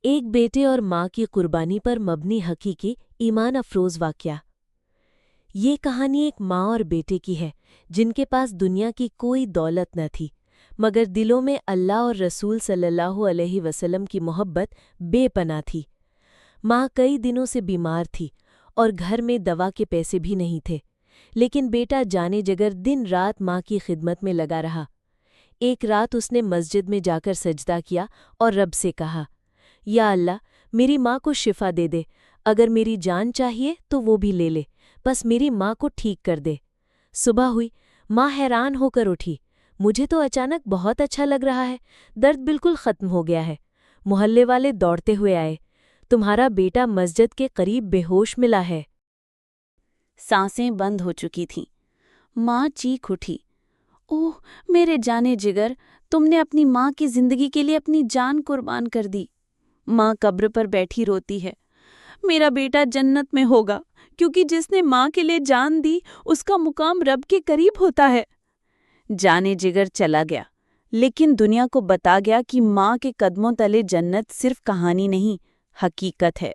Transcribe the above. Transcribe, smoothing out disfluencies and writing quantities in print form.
ایک بیٹے اور ماں کی قربانی پر مبنی حقیقی ایمان افروز واقعہ۔ یہ کہانی ایک ماں اور بیٹے کی ہے جن کے پاس دنیا کی کوئی دولت نہ تھی، مگر دلوں میں اللہ اور رسول صلی اللہ علیہ وسلم کی محبت بے پناہ تھی۔ ماں کئی دنوں سے بیمار تھی اور گھر میں دوا کے پیسے بھی نہیں تھے، لیکن بیٹا جانے جگر دن رات ماں کی خدمت میں لگا رہا۔ ایک رات اس نے مسجد میں جا کر سجدہ کیا اور رب سے کہا، یا اللہ، میری ماں کو شفا دے دے، اگر میری جان چاہیے تو وہ بھی لے لے، بس میری ماں کو ٹھیک کر دے۔ صبح ہوئی، ماں حیران ہو کر اٹھی، مجھے تو اچانک بہت اچھا لگ رہا ہے، درد بالکل ختم ہو گیا ہے۔ محلے والے دوڑتے ہوئے آئے، تمہارا بیٹا مسجد کے قریب بے ہوش ملا ہے۔ سانسیں بند ہو چکی تھیں۔ ماں چیخ اٹھی، اوہ میرے جانے جگر، تم نے اپنی ماں کی زندگی کے لیے اپنی جان قربان کر دی۔ ماں قبر پر بیٹھی روتی ہے، میرا بیٹا جنت میں ہوگا، کیونکہ جس نے ماں کے لیے جان دی اس کا مقام رب کے قریب ہوتا ہے۔ جانے جگر چلا گیا، لیکن دنیا کو بتا گیا کہ ماں کے قدموں تلے جنت صرف کہانی نہیں، حقیقت ہے۔